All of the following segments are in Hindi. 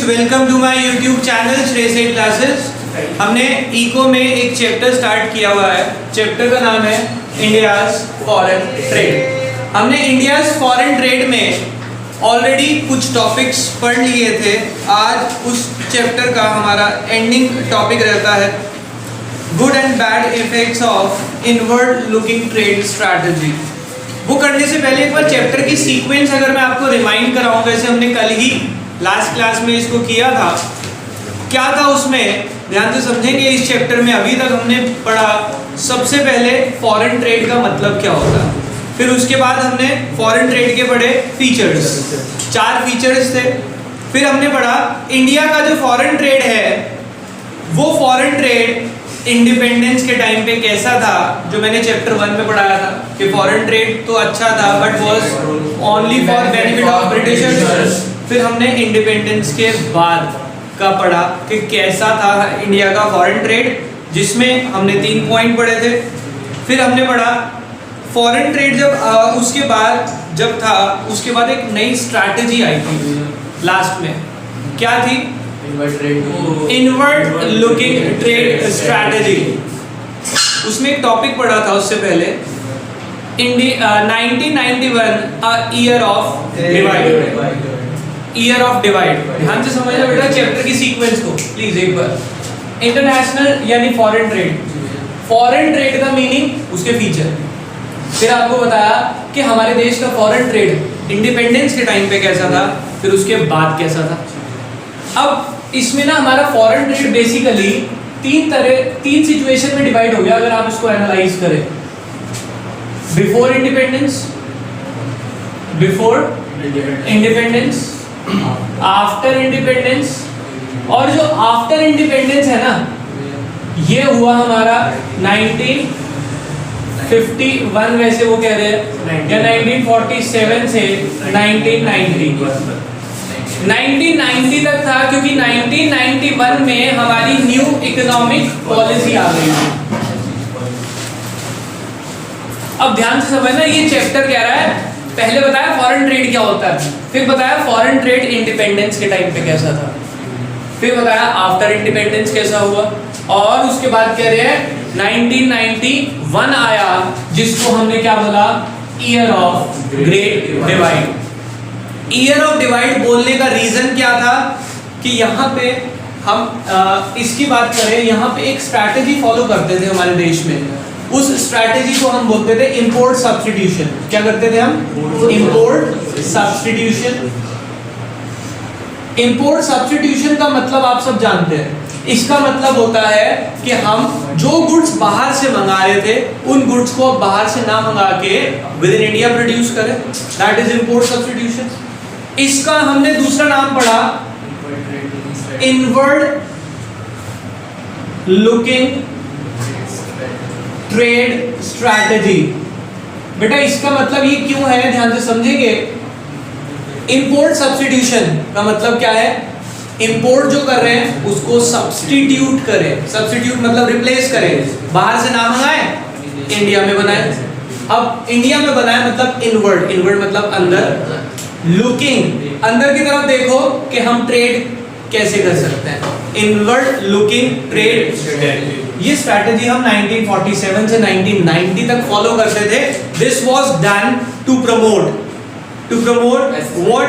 Welcome to my YouTube channel Shreyas classes. हमने इको में एक चैप्टर स्टार्ट किया हुआ है। चैप्टर का नाम है इंडियाज फॉरेन ट्रेड। हमने इंडियाज फॉरेन ट्रेड में ऑलरेडी कुछ टॉपिक्स पढ़ लिए थे। आज उस चैप्टर का हमारा एंडिंग टॉपिक रहता है good and bad effects of inward looking trade strategy. वो करने से पहले एक बार चैप्टर की सीक्वेंस अगर मैं आपको रिमाइंड कराऊं, जैसे हमने कल ही लास्ट क्लास में इसको किया था, क्या था उसमें ध्यान से समझेंगे। इस चैप्टर में अभी तक हमने पढ़ा सबसे पहले फॉरेन ट्रेड का मतलब क्या होता है, फिर उसके बाद हमने फॉरेन ट्रेड के पढ़े फीचर्स, 4 फीचर्स थे। फिर हमने पढ़ा इंडिया का जो फॉरेन ट्रेड है वो फॉरेन ट्रेड इंडिपेंडेंस के टाइम पे कैसा था, जो मैंने चैप्टर 1 में पढ़ाया था कि फॉरेन ट्रेड तो अच्छा था but was only for benefit of Britishers. फिर हमने इंडिपेंडेंस के बाद का पढ़ा कि कैसा था इंडिया का फॉरेन ट्रेड, जिसमें हमने 3 पॉइंट पढ़े थे। फिर हमने पढ़ा फॉरेन ट्रेड जब उसके बाद जब था उसके बाद एक नई स्ट्रैटेजी आई थी लास्ट में, क्या थी? Inward looking trade strategy. उसमें एक टॉपिक पढ़ा था उससे पहले 1991 year of divide. Year of divide ध्यान से समझना बेटा चैप्टर की सीक्वेंस को प्लीज एक बार। इंटरनेशनल यानी फॉरेन ट्रेड, फॉरेन ट्रेड का मीनिंग, उसके फीचर। फिर आपको बताया कि हमारे देश का फॉरेन ट्रेड इंडिपेंडेंस के टाइम पे कैसा था, फिर उसके बाद कैसा था। अब इसमें ना हमारा फॉरेन ट्रेड बेसिकली 3 सिचुएशन में डिवाइड हो गया अगर आप इसको एनालाइज करें। Before independence, before independence, after independence, और जो आफ्टर इंडिपेंडेंस है ना ये हुआ हमारा 1951 वैसे वो कह रहे हैं, या 1947 से 1990 तक था, क्योंकि 1991 में हमारी न्यू इकोनॉमिक पॉलिसी आ गई थी। अब ध्यान से समझना, ये चैप्टर कह रहा है पहले बताया फॉरेन ट्रेड क्या होता है, फिर बताया फॉरेन ट्रेड इंडिपेंडेंस के टाइम पे कैसा था, फिर बताया आफ्टर इंडिपेंडेंस कैसा हुआ, और उसके बाद कह रहे हैं 1991 आया जिसको हमने क्या बोला, year of great divide. Year of divide बोलने का रीजन क्या था कि यहाँ पे हम इसकी बात करें, यहाँ पे एक स्ट्रैटेजी फॉलो करते थे हमारे देश में। उस स्ट्रैटेजी को हम बोलते थे इंपोर्ट सब्स्टिट्यूशन। क्या करते थे हम? Import substitution. इंपोर्ट सब्स्टिट्यूशन का मतलब आप सब जानते हैं। इसका मतलब होता है कि हम जो गुड्स बाहर से मंगा रहे थे उन गुड्स को बाहर से ना मंगा के विद इन इंडिया प्रोड्यूस करें, दैट इज इंपोर्ट सब्स्टिट्यूशन। इसका हमने दूसरा नाम पढ़ा इनवर्ड लुकिंग ट्रेड स्ट्रैटेजी। बेटा इसका मतलब ये क्यों है, ध्यान से समझेंगे। इंपोर्ट सब्स्टिट्यूशन का मतलब क्या है? इंपोर्ट जो कर रहे हैं उसको सब्स्टिट्यूट करें। सब्स्टिट्यूट मतलब रिप्लेस करें, बाहर से ना मंगाएं, इंडिया में बनाएं। अब इंडिया में बनाएं मतलब इनवर्ड, इनवर्ड मतलब अंदर, लुकिंग अंदर की तरफ देखो कि हम ट्रेड कैसे कर सकते हैं, इनवर्ड लुकिंग ट्रेड। ये स्ट्रैटेजी हम 1947 से 1990 तक फॉलो करते थे। This was done to promote what,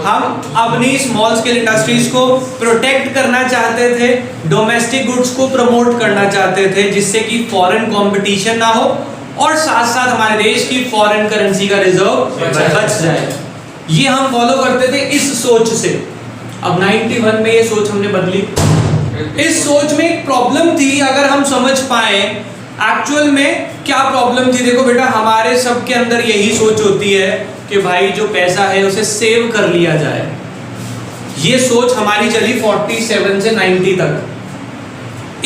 हम अपनी स्मॉल स्केल इंडस्ट्रीज को प्रोटेक्ट करना चाहते थे, डोमेस्टिक गुड्स को प्रमोट करना चाहते थे जिससे कि फॉरेन कंपटीशन ना हो और साथ साथ हमारे देश की फॉरेन करेंसी का रिजर्व बच जाए। ये हम फॉलो करते थे इस सोच से। अब 91 में ये सोच हमने बदली। इस सोच में एक प्रॉब्लम थी, अगर हम समझ पाए एक्चुअल में क्या प्रॉब्लम थी। देखो बेटा हमारे सबके अंदर यही सोच होती है कि भाई जो पैसा है उसे सेव कर लिया जाए। ये सोच हमारी चली 47 से 90 तक।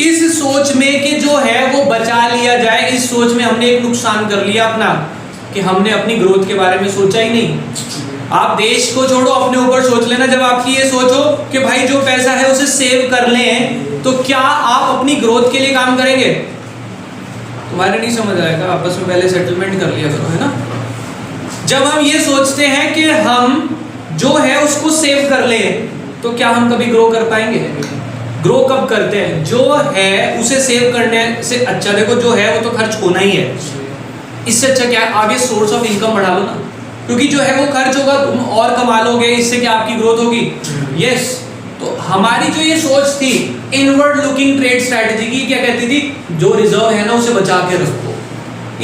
इस सोच में कि जो है वो बचा लिया जाए, इस सोच में हमने एक नुकसान कर लिया अपना, कि हमने अपनी ग्रोथ के बारे में सोचा ही नहीं। आप देश को छोड़ो, अपने ऊपर सोच लेना। जब आपकी ये सोचो कि भाई जो पैसा है उसे सेव कर लें, तो क्या आप अपनी ग्रोथ के लिए काम करेंगे? तुम्हारे नहीं समझ आएगा, आपस में पहले सेटलमेंट कर लिया करो, है ना। जब हम ये सोचते हैं कि हम जो है उसको सेव कर लें, तो क्या हम कभी ग्रो कर पाएंगे? ग्रो कब करते हैं? जो है उसे सेव करने से अच्छा, देखो जो है वो तो खर्च होना ही है, इससे अच्छा क्या है, आगे सोर्स ऑफ इनकम बढ़ा लो ना, क्योंकि जो है वो खर्च होगा, तुम और कमा लोगे, इससे क्या आपकी ग्रोथ होगी? यस। तो हमारी जो ये सोच थी इनवर्ड लुकिंग ट्रेड स्ट्रैटेजी की, क्या कहती थी? जो रिजर्व है ना उसे बचा के रखो।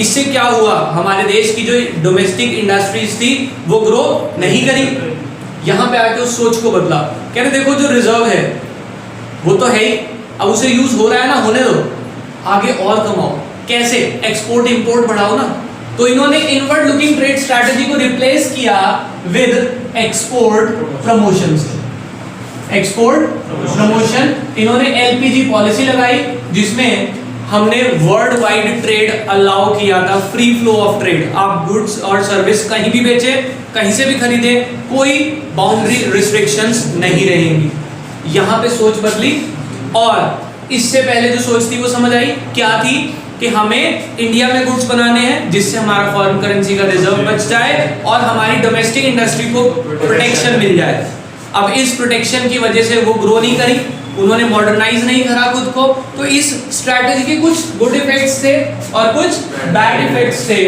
इससे क्या हुआ, हमारे देश की जो डोमेस्टिक इंडस्ट्रीज थी वो ग्रो नहीं करी। यहाँ पे आके उस सोच को बदला, कह रहे देखो जो रिजर्व है वो तो है ही, अब उसे यूज हो रहा है ना, होने दो, आगे और कमाओ। कैसे? एक्सपोर्ट इंपोर्ट बढ़ाओ ना। तो इन्होंने इनवर्ड लुकिंग ट्रेड स्ट्रैटेजी को रिप्लेस किया विद एक्सपोर्ट प्रमोशन से। एक्सपोर्ट प्रमोशन, इन्होंने एलपीजी पॉलिसी लगाई जिसमें हमने वर्ल्ड वाइड ट्रेड अलाउ किया था, फ्री फ्लो ऑफ ट्रेड। आप गुड्स और सर्विस कहीं भी बेचे, कहीं से भी खरीदे, कोई बाउंड्री रिस्ट्रिक्शंस नहीं रहेंगी। यहाँ पे सोच बदली, और इससे पहले जो सोच थी वो समझ आई, क्या थी? कि हमें इंडिया में गुड्स बनाने हैं जिससे हमारा फॉरेन करेंसी का रिजर्व बच जाए और हमारी डोमेस्टिक इंडस्ट्री को प्रोटेक्शन मिल जाए। अब इस प्रोटेक्शन की वजह से वो ग्रो नहीं करी, उन्होंने मॉडर्नाइज नहीं करा खुद को। तो इस स्ट्रैटेजी के कुछ गुड इफेक्ट्स थे और कुछ बैड इफेक्ट्स थे,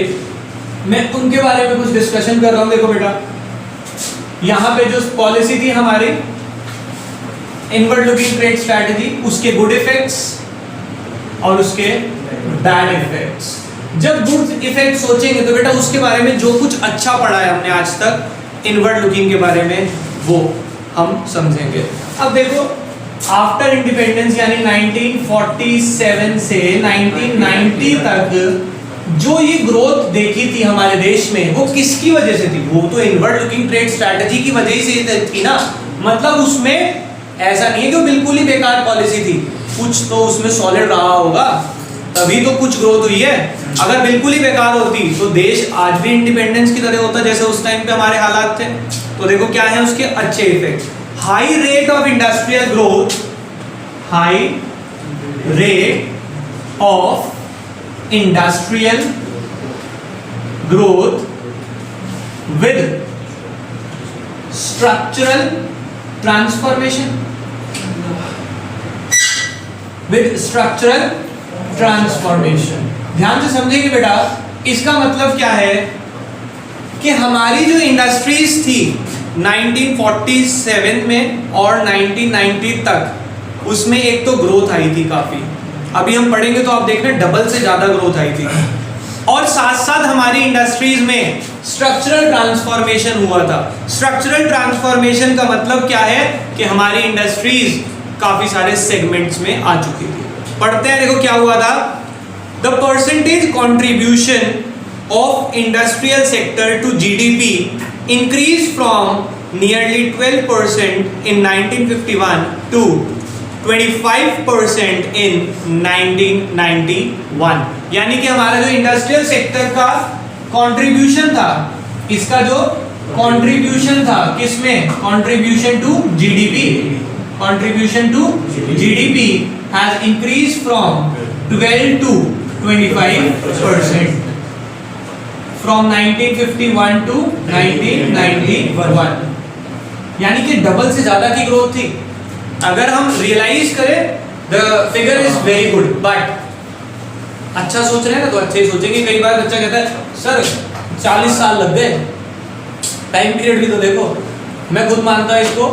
मैं उनके बारे में कुछ डिस्कशन कर रहा हूं। देखो बेटा, यहाँ पे जो पॉलिसी थी हमारी इनवर्ड लुकिंग ट्रेड स्ट्रैटेजी, उसके गुड इफेक्ट्स और उसके बैड इफेक्ट्स। जब गुड इफेक्ट सोचेंगे तो बेटा उसके बारे में जो कुछ अच्छा पढ़ा है हमने आज तक इनवर्ड लुकिंग के बारे में वो हम समझेंगे। अब देखो, आफ्टर इंडिपेंडेंस यानी 1947 से 1990 तक जो ये ग्रोथ देखी थी हमारे देश में, वो किसकी वजह से थी? वो तो इनवर्ड लुकिंग ट्रेड स्ट्रैटेजी की वजह से थी ना। मतलब उसमें ऐसा नहीं है कि वो बिल्कुल ही बेकार पॉलिसी थी, कुछ तो उसमें सॉलिड रहा होगा, तभी तो कुछ ग्रोथ हुई है। अगर बिल्कुल ही बेकार होती तो देश आज भी इंडिपेंडेंस की तरह होता जैसे उस टाइम पे हमारे हालात थे। तो देखो क्या है उसके अच्छे effect. High rate of industrial growth, high rate of industrial growth with structural transformation, with structural transformation. ध्यान से समझेंगे बेटा, इसका मतलब क्या है कि हमारी जो इंडस्ट्रीज थी 1947 में और 1990 तक, उसमें एक तो ग्रोथ आई थी काफी, अभी हम पढ़ेंगे तो आप देख रहे हैं डबल से ज्यादा ग्रोथ आई थी, और साथ साथ हमारी इंडस्ट्रीज में स्ट्रक्चरल ट्रांसफॉर्मेशन हुआ था। स्ट्रक्चरल ट्रांसफॉर्मेशन का मतलब क्या है कि हमारी इंडस्ट्रीज काफी सारे सेगमेंट्स में आ चुकी थी। पढ़ते हैं, देखो क्या हुआ था। The percentage contribution of industrial sector to GDP increase from nearly 12% in 1951 to 25% in 1991। यानी कि हमारा जो इंडस्ट्रियल सेक्टर का कंट्रीब्यूशन था, इसका जो कंट्रीब्यूशन था किसमें? Contribution to GDP, contribution to GDP has increase from 12 to 25% from 1951 to 1991, यानी कि डबल से ज्यादा की ग्रोथ थी। अगर हम रियलाइज करें the figure is very good, but अच्छा सोच रहे हैं ना तो अच्छे ही सोचेंगे। कई बार बच्चा कहता है सर 40 साल लग गए, टाइम पीरियड भी तो देखो। मैं खुद मानता हूं इसको।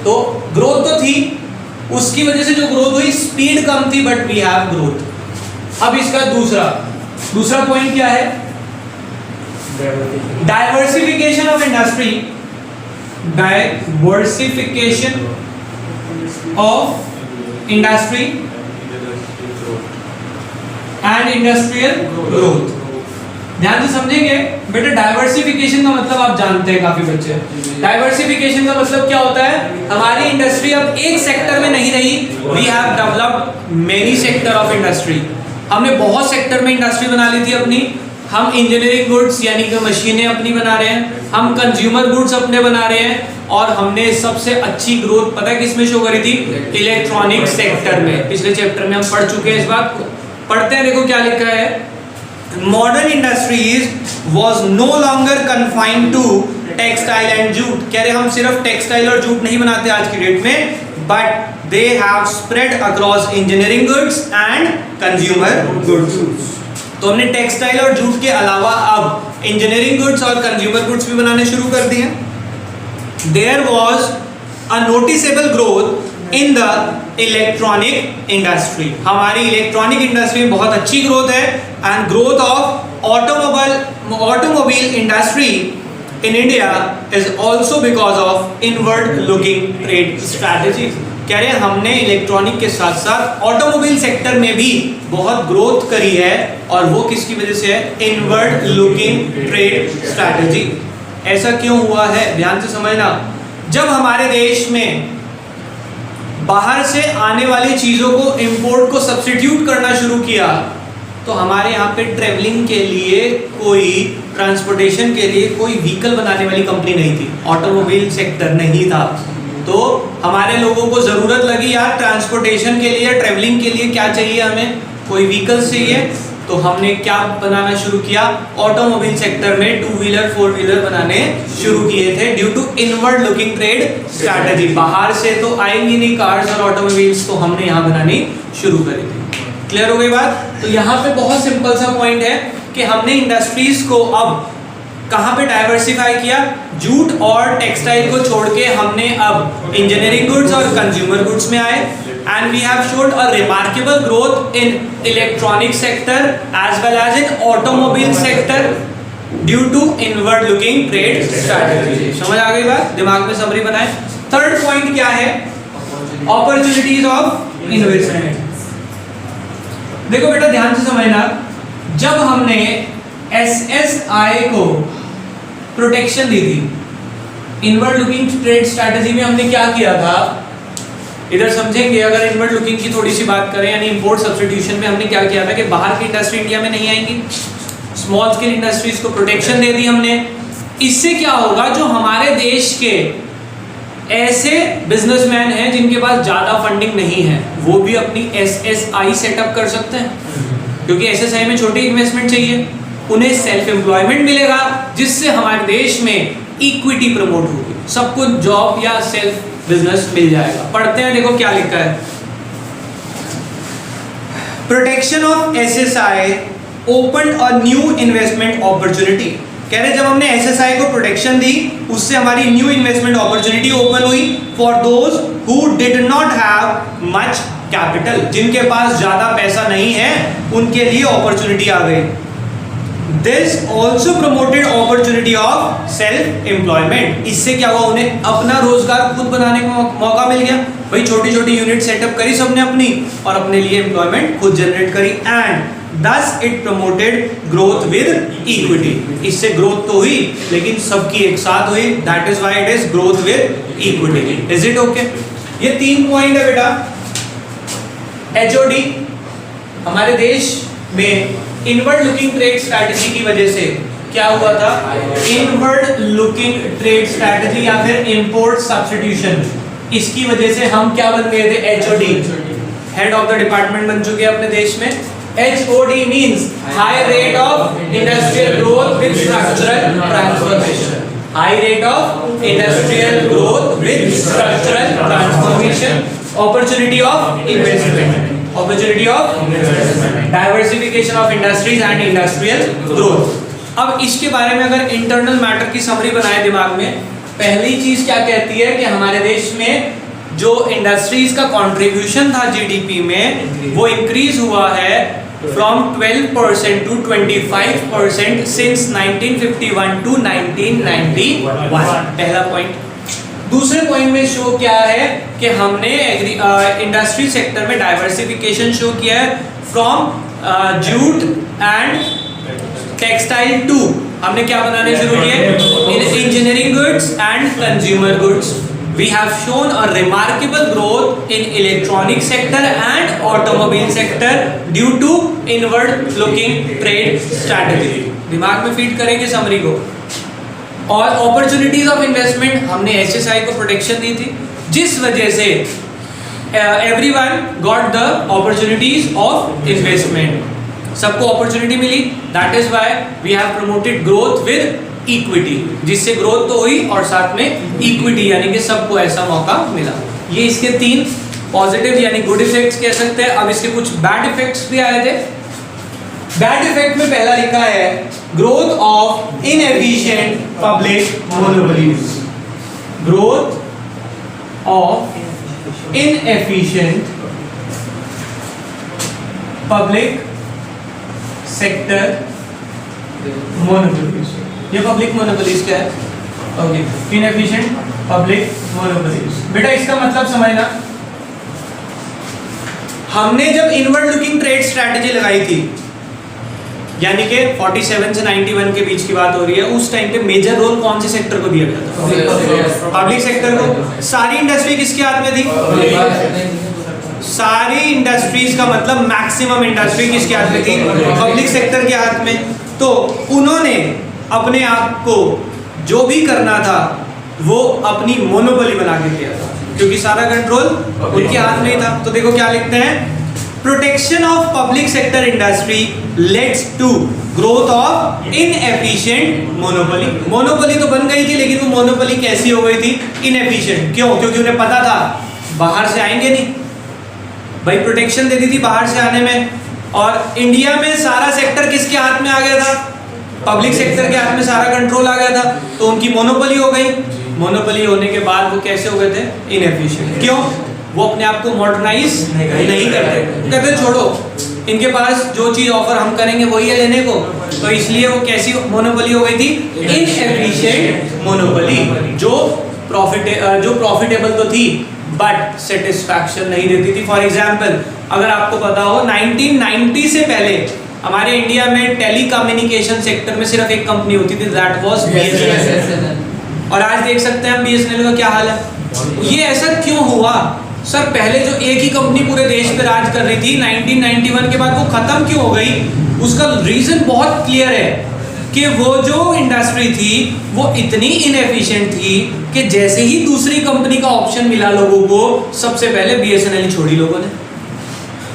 तो ग्रोथ तो थी, उसकी वजह से जो ग्रोथ हुई स्पीड कम थी, बट वी हैव ग्रोथ। अब इसका दूसरा पॉइंट क्या है? Diversification of industry, diversification of industry and industrial growth. ध्यान से समझेंगे बेटा, डाइवर्सिफिकेशन का मतलब आप जानते हैं काफी बच्चे। डाइवर्सिफिकेशन का मतलब क्या होता है? हमारी इंडस्ट्री अब एक सेक्टर में नहीं रही, we have developed many sector of industry. हमने बहुत सेक्टर में इंडस्ट्री बना ली थी अपनी। हम इंजीनियरिंग गुड्स यानी कि मशीनें अपनी बना रहे हैं, हम कंज्यूमर गुड्स अपने बना रहे हैं, और हमने सबसे अच्छी ग्रोथ पता है किसमें शो करी थी? इलेक्ट्रॉनिक सेक्टर में। पिछले चैप्टर में हम पढ़ चुके हैं इस बात को। पढ़ते हैं, देखो क्या लिखा है। modern industries was no longer confined to textile and jute. कह रहे हम सिर्फ टेक्सटाइल और जूट नहीं बनाते आज की डेट में, but they have spread across engineering goods and consumer goods. तो हमने टेक्सटाइल और जूट के अलावा अब इंजीनियरिंग गुड्स और कंज्यूमर गुड्स भी बनाने शुरू कर दिए. There was a noticeable growth in the electronic industry. हमारी इलेक्ट्रॉनिक इंडस्ट्री में बहुत अच्छी ग्रोथ है. And growth of automobile industry in India is also because of inward looking trade strategy. कह रहे हैं हमने इलेक्ट्रॉनिक के साथ साथ ऑटोमोबाइल सेक्टर में भी बहुत ग्रोथ करी है, और वो किसकी वजह से है? Inward looking trade strategy. ऐसा क्यों हुआ है? ध्यान से समझना. जब हमारे देश में बाहर से आने वाली चीजों को इंपोर्ट को सब्स्टिट्यूट करना शुरू किया, तो हमारे यहाँ पे ट्रेवलिंग के लिए कोई, ट्रांसपोर्टेशन के लिए कोई व्हीकल बनाने वाली कंपनी नहीं थी, ऑटोमोबाइल सेक्टर नहीं था. तो हमारे लोगों को जरूरत लगी यार ट्रांसपोर्टेशन के लिए, ट्रेवलिंग के लिए क्या चाहिए, हमें कोई व्हीकल्स चाहिए. तो हमने क्या बनाना शुरू किया? ऑटोमोबाइल सेक्टर में 2 व्हीलर 4 व्हीलर बनाने शुरू किए थे due to inward looking trade strategy. बाहर से तो आएंगी नहीं कार्स और ऑटोमोबाइल्स, तो हमने यहाँ बनानी शुरू करी थी. क्लियर हो गई बात? तो यहाँ पे बहुत सिंपल सा पॉइंट है कि हमने इंडस्ट्रीज को अब कहाँ पे डाइवर्सिफाई किया? जूट और टेक्सटाइल को छोड़ के हमने अब इंजीनियरिंग गुड्स और कंज्यूमर गुड्स में आए. And we have showed a remarkable growth in electronic sector as well as in automobile sector due to inward looking trade strategy. समझ आ गई बात? दिमाग में समरी बनाए. थर्ड पॉइंट क्या है? Opportunities of investment. देखो बेटा ध्यान से समझना. जब हमने SSI को प्रोटेक्शन दी थी, इनवर्ड लुकिंग ट्रेड स्ट्रैटेजी में हमने क्या किया था? इधर समझेंगे. अगर इनवर्ड लुकिंग की थोड़ी सी बात करें, यानी इंपोर्ट सब्स्टिट्यूशन में हमने क्या किया था कि बाहर की इंडस्ट्री इंडिया में नहीं आएंगी, स्मॉल स्केल इंडस्ट्रीज को प्रोटेक्शन दे दी हमने. इससे क्या होगा? जो हमारे देश के ऐसे बिजनेसमैन हैं जिनके पास ज़्यादा फंडिंग नहीं है, वो भी अपनी SSI सेटअप कर सकते हैं, क्योंकि SSI में छोटी इन्वेस्टमेंट चाहिए. उन्हें सेल्फ एम्प्लॉयमेंट मिलेगा, जिससे हमारे देश में इक्विटी प्रमोट होगी, सबको जॉब या सेल्फ बिजनेस मिल जाएगा. पढ़ते हैं, देखो क्या लिखा है. Protection of SSI open a new investment opportunity. कह रहे जब हमने SSI को प्रोटेक्शन दी, उससे हमारी न्यू इन्वेस्टमेंट अपॉर्चुनिटी ओपन हुई for those who did not have much capital. जिनके पास ज्यादा पैसा नहीं है, उनके लिए अपॉर्चुनिटी आ गई. This also promoted opportunity of self employment. इससे क्या हुआ? उन्हें अपना रोजगार खुद बनाने का मौका मिल गया. भाई छोटी छोटी यूनिट सेटअप करी सबने अपनी, और अपने लिए एम्प्लॉयमेंट खुद जनरेट करी. And thus it promoted growth with equity. इससे ग्रोथ तो हुई, लेकिन सबकी एक साथ हुई. That is why it is growth with equity. Is it okay? ये 3 पॉइंट है बेटा. HOD हमारे देश में इनवर्ड लुकिंग ट्रेड स्ट्रैटेजी की वजह से क्या हुआ था? इनवर्ड लुकिंग ट्रेड स्ट्रैटेजी या फिर इंपोर्ट सब्स्टिट्यूशन, इसकी वजह से हम क्या बन गए थे? HOD, head of the department बन चुके हैं अपने देश में. HOD means high rate of industrial growth with structural transformation. High rate of industrial growth with structural transformation. Opportunity of investment, opportunity of diversification of industries and industrial growth. अब इसके बारे में अगर इंटरनल मैटर की समरी बनाए दिमाग में, पहली चीज क्या कहती है कि हमारे देश में जो इंडस्ट्रीज का कंट्रीब्यूशन था GDP में, वो इंक्रीज हुआ है from 12% to 25% since 1951 to 1991. पहला पॉइंट. दूसरे पॉइंट में शो क्या है कि हमने इंडस्ट्री सेक्टर में डाइवर्सिफिकेशन शो किया है from jute and textile to हमने क्या बनाने शुरू किए? Engineering goods and consumer goods. We have shown a remarkable growth in electronic sector and automobile sector due to inward looking trade strategy. दिमाग में फीड करेंगे समरी को. और अपॉर्चुनिटीज ऑफ इन्वेस्टमेंट, हमने SSI को प्रोटेक्शन दी थी, जिस वजह से everyone got the opportunities of investment. सबको अपॉर्चुनिटी मिली, that is why we have promoted growth with equity, जिससे ग्रोथ तो हुई और साथ में इक्विटी यानी कि सबको ऐसा मौका मिला। ये इसके 3 पॉजिटिव यानी गुड इफेक्ट्स कह सकते हैं। अब इसके कुछ बैड इफेक्ट्स भी आए थे। बैड इफेक्ट में पहला लिखा है growth of inefficient public monopolies, growth of inefficient public sector monopolies. ये पब्लिक मोनोपोलीज क्या है? Okay, inefficient public monopolies. बेटा इसका मतलब समझना, हमने जब इनवर्ड लुकिंग ट्रेड स्ट्रेटजी लगाई थी, यानी कि 47 से 91 के बीच की बात हो रही है, उस टाइम पे मेजर रोल कौन से सेक्टर को दिया गया था? पब्लिक सेक्टर को। सारी इंडस्ट्री किसके हाथ में थी? सारी इंडस्ट्रीज का मतलब मैक्सिमम इंडस्ट्री किसके हाथ में थी? पब्लिक सेक्टर के हाथ में। तो उन्होंने अपने आप को जो भी करना था वो अपनी मोनोपोली बना के किया था, क्योंकि सारा कंट्रोल उनके हाथ में ही था। तो देखो क्या लिखते हैं, protection of public sector industry leads to growth of inefficient monopoly. Monopoly तो बन गई थी, लेकिन वो मोनोपोली कैसी हो गई थी? इनएफिशिएंट। क्यों? क्योंकि उन्हें पता था बाहर से आएंगे नहीं, भाई प्रोटेक्शन देती थी बाहर से आने में। और इंडिया में सारा सेक्टर किसके हाथ में आ गया था? पब्लिक सेक्टर के हाथ में सारा कंट्रोल आ गया था, तो उनकी मोनोपोली हो गई। मोनोपोली होने के बाद वो कैसे हो गए थे? इनएफिशिएंट। क्यों? वो अपने आप को मॉडर्नाइज नहीं करते, कहते छोड़ो, इनके पास जो चीज ऑफर हम करेंगे वही है लेने को, तो इसलिए वो कैसी मोनोपोली हो गई थी? इनएफिशिएंट मोनोपोली, जो प्रॉफिटेबल तो थी बट सेटिस्फैक्शन नहीं देती थी। फॉर एग्जाम्पल, अगर आपको पता हो 1990 से पहले हमारे इंडिया में टेलीकम्युनिकेशन सेक्टर में सिर्फ एक कंपनी होती थी, दैट वाज बीएसएनएल। और आज देख सकते हैं हम बीएसएनएल का क्या हाल है। ये ऐसा क्यों हुआ? सर पहले जो एक ही कंपनी पूरे देश पे राज कर रही थी, 1991 के बाद वो खत्म क्यों हो गई? उसका रीजन बहुत क्लियर है कि वो जो इंडस्ट्री थी वो इतनी इनएफिशिएंट थी कि जैसे ही दूसरी कंपनी का ऑप्शन मिला लोगों को, सबसे पहले बीएसएनएल ही छोड़ी लोगों ने।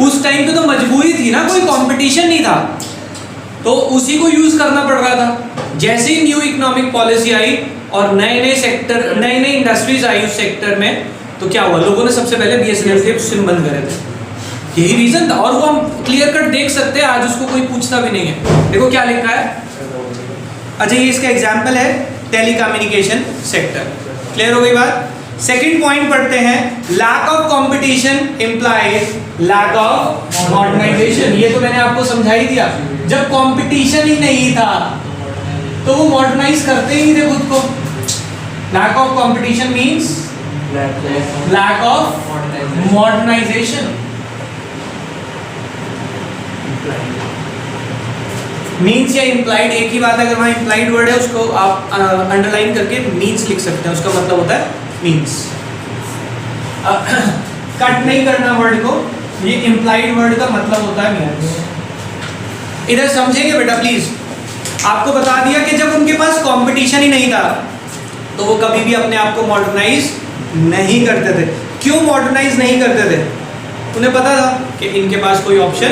उस टाइम पे तो मजबूरी थी ना, कोई कंपटीशन नहीं था, तो उसी को यूज करना पड़ रहा था। जैसे ही न्यू इकोनॉमिक पॉलिसी आई और नए नए सेक्टर, नई नई इंडस्ट्रीज आई उस सेक्टर में, तो क्या हुआ? लोगों ने सबसे पहले बीएसएनएल के सिम बंद करे थे। यही रीजन था, और वो हम क्लियर कट देख सकते हैं, आज उसको कोई पूछता भी नहीं है। देखो क्या लिखा है। अच्छा, ये इसका एग्जाम्पल है टेलीकम्युनिकेशन सेक्टर। क्लियर हो गई बात? सेकंड पॉइंट पढ़ते हैं, lack of competition implies lack of modernisation. ये तो मैंने आपको समझा ही दिया, जब कंपटीशन ही नहीं था तो वो मॉडर्नाइज करते ही नहीं थे खुद को। Lack of competition means lack of modernisation. Means या इम्प्लाइड एक ही बात है। अगर वहाँ इम्प्लाइड वर्ड है उसको आप अंडरलाइन करके मीन्स लिख सकते हैं, उसका मतलब होता है मीन्स। कट नहीं करना वर्ड को, ये इम्प्लाइड वर्ड का मतलब होता है मीन्स। इधर समझेंगे बेटा प्लीज। आपको बता दिया कि जब उनके पास कंपटीशन ही नहीं था तो वो कभी भी अपने आप को मॉडर्नाइज नहीं करते थे। क्यों मॉडर्नाइज नहीं करते थे? उन्हें पता था कि इनके पास कोई ऑप्शन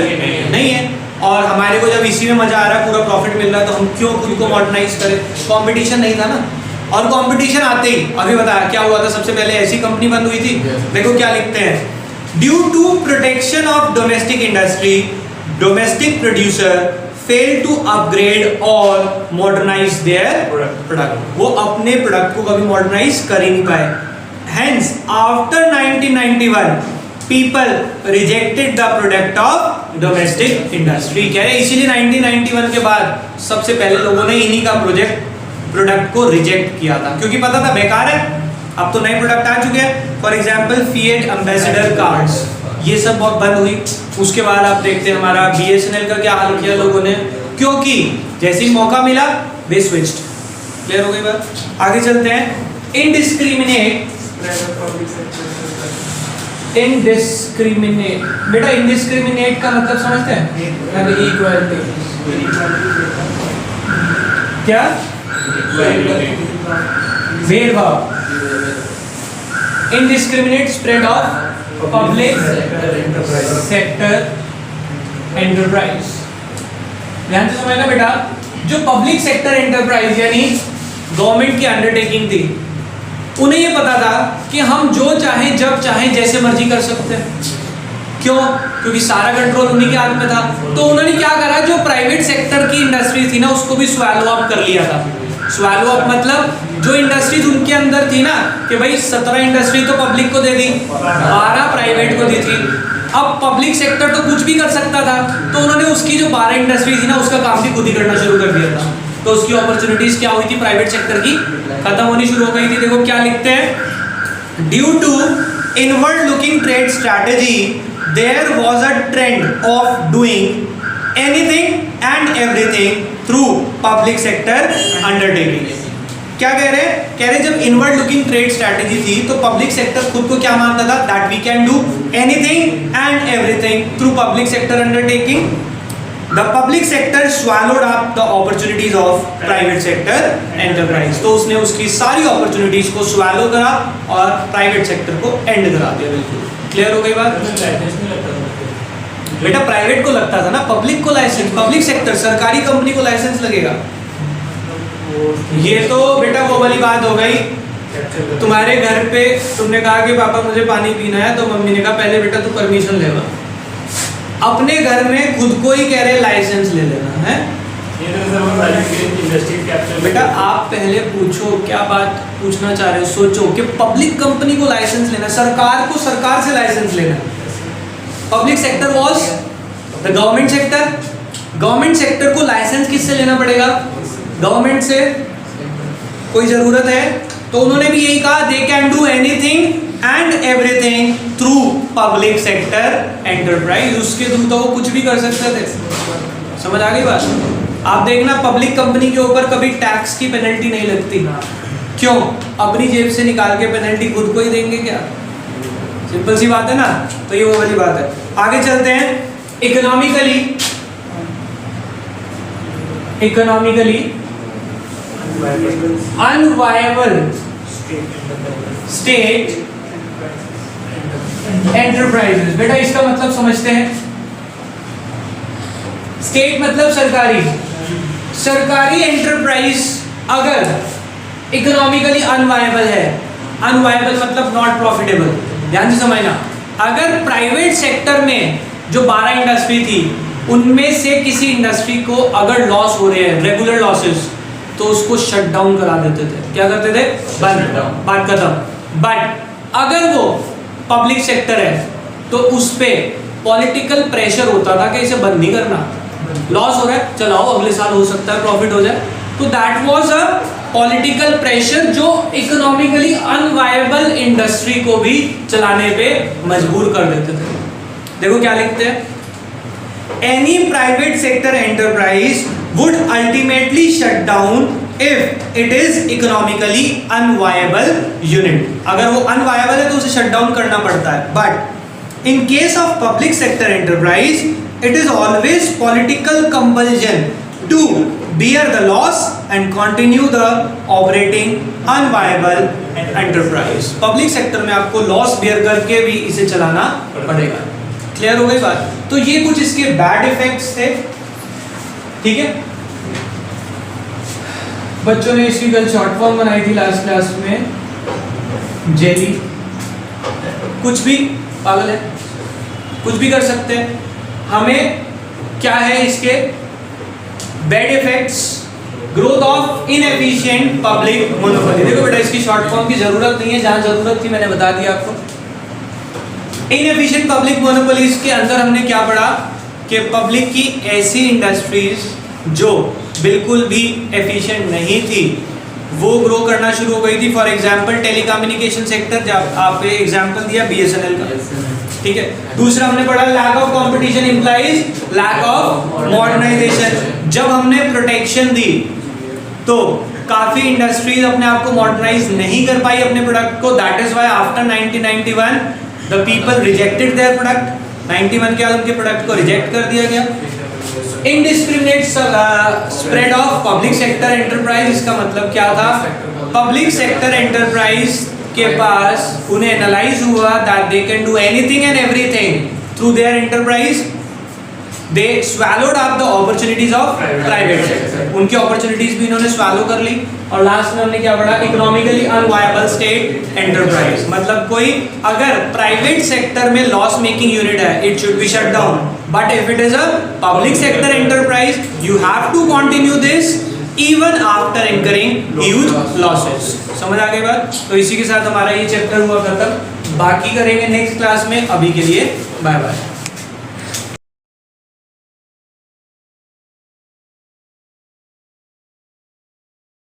नहीं है, और हमारे को जब इसी में मजा आ रहा है, पूरा प्रॉफिट मिल रहा है, तो हम क्यों खुद को मॉडर्नाइज करें? कंपटीशन नहीं था ना। और कंपटीशन आते ही अभी बताया क्या हुआ था, सबसे पहले ऐसी कंपनी बंद हुई थी। देखो क्या लिखते हैं, due to protection of domestic industry, domestic producer fail to upgrade और मॉडर्नाइज देयर प्रोडक्ट। वो अपने प्रोडक्ट को कभी मॉडर्नाइज कर ही नहीं पाए। Hence after 1991 people rejected the product of domestic industry. कह रहे इसीलिए 1991 के बाद सबसे पहले लोगों ने इन्हीं का प्रोडक्ट को रिजेक्ट किया था, क्योंकि पता था बेकार है। अब तो नए प्रोडक्ट आ चुके हैं, for example fiat ambassador cards, ये सब बहुत बंद हुई। उसके बाद आप देखते हैं हमारा बीएसएनएल का क्या हाल किया लोगों ने, क्योंकि जैसे ही मौका मिला वे स्विच्ड। क्लियर हो गई बात? आगे चलते हैं। इनडिस्क्रिमिनेट बेटा इनडिस्क्रिमिनेट का मतलब समझते हैं? इक्वालिटी। क्या? भेदभाव। Indiscriminate spread of public sector enterprise. ध्यान से समझना बेटा, जो पब्लिक सेक्टर एंटरप्राइज यानी गवर्नमेंट की अंडरटेकिंग थी, उन्हें ये पता था कि हम जो चाहें जब चाहें जैसे मर्जी कर सकते हैं। क्यों? क्योंकि सारा कंट्रोल उन्हीं के हाथ में था। तो उन्होंने क्या करा, जो प्राइवेट सेक्टर की इंडस्ट्री थी ना, उसको भी स्वैलो अप कर लिया था। स्वैलो अप मतलब जो इंडस्ट्रीज उनके अंदर थी ना, कि भाई 17 इंडस्ट्री तो पब्लिक को दे दी, 12 प्राइवेट को दी थी। अब पब्लिक सेक्टर तो कुछ भी कर सकता था, तो उन्होंने उसकी जो 12 इंडस्ट्री थी ना, उसका काम भी खुद ही करना शुरू कर दिया था। तो उसकी अपॉर्चुनिटीज क्या हुई थी, प्राइवेट सेक्टर की खत्म होनी शुरू हो गई थी। देखो क्या लिखते हैं, due to inward looking trade strategy there was a trend of doing anything and everything through public sector undertaking. क्या कह रहे हैं? कह रहे जब इनवर्ड लुकिंग ट्रेड स्ट्रैटेजी थी तो पब्लिक सेक्टर खुद को क्या मानता था, that we can do anything and everything through public sector undertaking. The public sector swallowed up the opportunities of private sector enterprise. तो उसने उसकी सारी opportunities को swallow करा और private sector को end करा दिया। बिल्कुल क्लियर हो गई बात? बेटा प्राइवेट को लगता था ना, पब्लिक को लाइसेंस, पब्लिक सेक्टर सरकारी कंपनी को लाइसेंस लगेगा। ये तो बेटा वो वाली बात हो गई, तुम्हारे घर पे तुमने कहा कि पापा मुझे पानी पीना है, तो मम्मी ने कहा पहले बेटा तू परमिशन लेगा। अपने घर में खुद को ही कह रहे लाइसेंस ले लेना है। बेटा आप पहले पूछो क्या बात पूछना चाह रहे हो, सोचो कि पब्लिक कंपनी को लाइसेंस लेना, सरकार को सरकार से लाइसेंस लेना। Public sector was the government sector, government sector को लाइसेंस किससे लेना पड़ेगा, गवर्नमेंट से। कोई जरूरत है तो उन्होंने भी यही कहा, they can do anything and everything through public sector enterprise. उसके थ्रू तो वो कुछ भी कर सकते थे। समझ आ गई बात? आप देखना पब्लिक कंपनी के ऊपर कभी टैक्स की पेनल्टी नहीं लगती। क्यों? अपनी जेब से निकाल के पेनल्टी खुद को ही देंगे क्या? सिंपल सी बात है ना। तो ये वो वाली बात है। आगे चलते हैं। Economically unviable state enterprises. बेटा इसका मतलब समझते हैं। स्टेट मतलब सरकारी, सरकारी एंटरप्राइज अगर इकोनॉमिकली अनवायबल है, अनवायबल मतलब नॉट प्रॉफिटेबल, ध्यान से समझना। अगर प्राइवेट सेक्टर में जो 12 इंडस्ट्री थी उनमें से किसी इंडस्ट्री को अगर लॉस हो रहे हैं, रेगुलर लॉसेस, तो उसको शट डाउन करा देते थे। क्या करते थे? बंद, बात खत्म। बट अगर वो पब्लिक सेक्टर है तो उस पे पॉलिटिकल प्रेशर होता था कि इसे बंद नहीं करना, लॉस हो रहा है चलाओ, अगले साल हो सकता है प्रॉफिट हो जाए। तो that was a political pressure जो इकोनॉमिकली अनवायबल इंडस्ट्री को भी चलाने पे मजबूर कर देते थे। देखो क्या लिखते हैं, any private sector enterprise would ultimately shut down if it is economically unviable unit. अगर वो अनवायबल है तो उसे शट डाउन करना पड़ता है। But in case of public sector enterprise it is always political compulsion to bear the loss and continue the operating unviable enterprise। Public sector में आपको लॉस बेयर करके भी इसे चलाना पड़ेगा। क्लियर हो गई बात? तो ये कुछ इसके बैड इफेक्ट्स थे। ठीक है, बच्चों ने इसकी कल शॉर्ट फॉर्म बनाई थी लास्ट क्लास में, जेली। कुछ भी पागल है, कुछ भी कर सकते हैं। हमें क्या है इसके bad effects, growth of inefficient public monopoly. देखो बेटा इसकी शॉर्ट फॉर्म की जरूरत नहीं है, जहां जरूरत थी मैंने बता दिया आपको। इनएफिशिएंट पब्लिक मोनोपोलीज के अंदर हमने क्या पढ़ा कि पब्लिक की ऐसी इंडस्ट्रीज जो बिल्कुल भी एफिशिएंट नहीं थी वो ग्रो करना शुरू हो गई थी। फॉर एग्जांपल टेलीकम्युनिकेशन सेक्टर, जब आपने एग्जांपल दिया बीएसएनएल का, ठीक है। दूसरा हमने पढ़ा lack of competition implies lack of modernisation. जब हमने प्रोटेक्शन दी तो काफी इंडस्ट्रीज अपने आप को मॉडर्नाइज नहीं कर पाई अपने प्रोडक्ट को। That is why after 1991 the people rejected their product. 91 के बाद उनके प्रोडक्ट को रिजेक्ट कर दिया गया। Indiscriminate spread of public sector enterprise. इसका मतलब क्या था? पब्लिक सेक्टर एंटरप्राइज के पास उन्हें एनालाइज हुआ that they can do anything and everything through their enterprise. They swallowed up the opportunities of private sector. उनकी opportunities भी इन्होंने swallow कर ली। और लास्ट में हमने क्या पढ़ा, इकोनॉमिकली अनवायबल स्टेट एंटरप्राइज, मतलब कोई अगर प्राइवेट सेक्टर में लॉस मेकिंग यूनिट है, it should be shut down, but if it is a public sector enterprise you have to continue this even after incurring huge losses. समझ आ गई बात? तो इसी के साथ हमारा ये चैप्टर हुआ खत्म, बाकी करेंगे नेक्स्ट क्लास में। अभी के लिए बाय बाय।